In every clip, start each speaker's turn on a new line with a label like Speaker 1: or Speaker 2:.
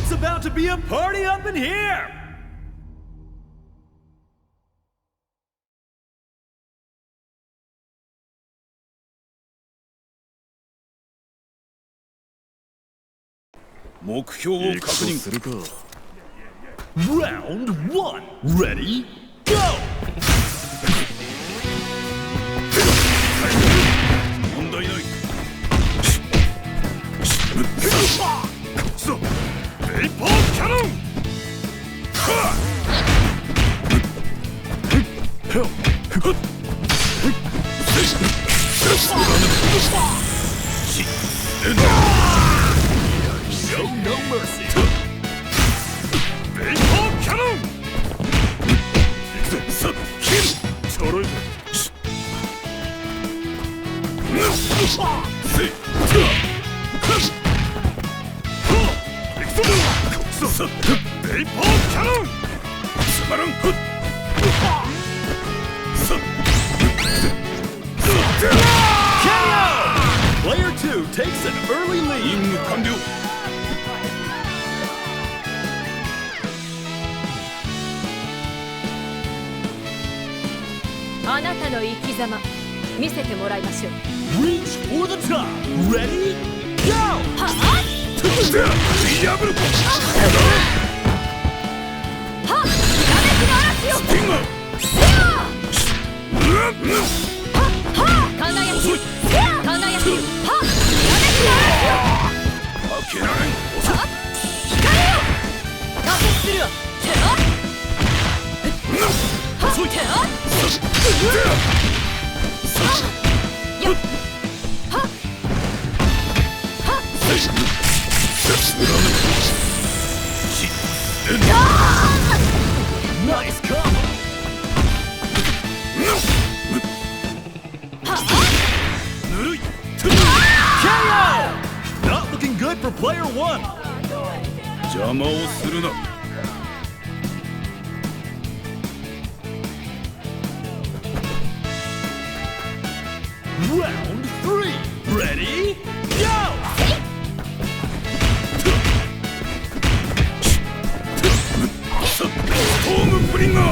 Speaker 1: It's about to be a party up in here!
Speaker 2: 目標を確認するか。
Speaker 1: Round 1 Ready Go!
Speaker 2: 問題ない。そうペイパーキャノン。
Speaker 1: Show no mercy!
Speaker 2: ペイパーキャノン。さっキルちょろいぜ。せいさっペイパーキャノン。つまらん。さっ
Speaker 1: KO! Player 2 takes an early
Speaker 2: 任
Speaker 1: lead.
Speaker 2: 務完了。
Speaker 3: あなたの生き様見せてもらいましょう。
Speaker 1: Reach for the top. Ready Go!
Speaker 3: は
Speaker 2: 破る。
Speaker 3: はっやめくの嵐よ。
Speaker 2: ピンが。
Speaker 3: 輝き輝きはっやめくの嵐よ。
Speaker 2: 負けられん。
Speaker 3: はっ光よ挫折するわ。
Speaker 2: 遅い。
Speaker 1: Nice combo. KO! Not looking good for player 1.
Speaker 2: 邪魔をするな。
Speaker 1: Round 3 Ready Go!
Speaker 2: さっストームブリンガー。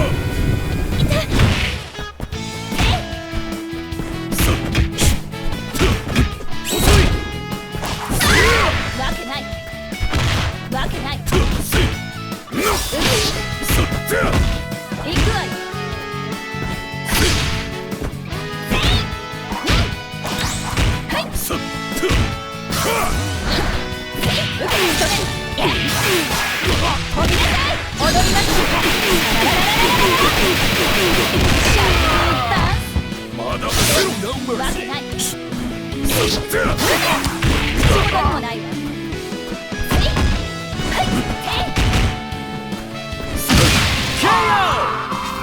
Speaker 2: さっ遅い。
Speaker 3: わけないわけない。
Speaker 2: せいさっ
Speaker 3: 行くわよ。
Speaker 2: さっ
Speaker 3: 飛びなさい。踊りましょう。
Speaker 2: まだ
Speaker 3: わけない。
Speaker 2: さっ
Speaker 3: そうでもないわ。
Speaker 1: KO!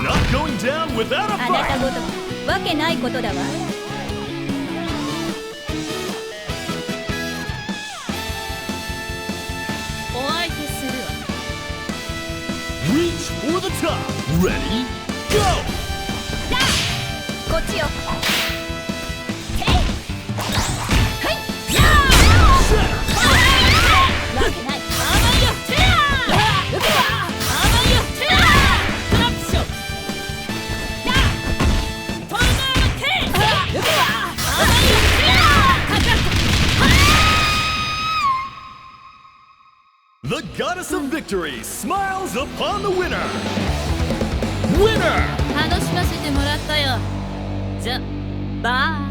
Speaker 1: Not going down without a
Speaker 3: あなた
Speaker 1: fight.
Speaker 3: ごとわけないことだわ。お相手するわ。
Speaker 1: Reach for the top. Ready Go!
Speaker 3: こっちよ。わけない。甘いよ。受けた。甘いよ。トラップしよう。トルネード K。受けた。甘いよ。かかっ
Speaker 1: The goddess of victory smiles upon the winner. Winner!
Speaker 3: 楽しませてもらったよ。じゃ、バイ。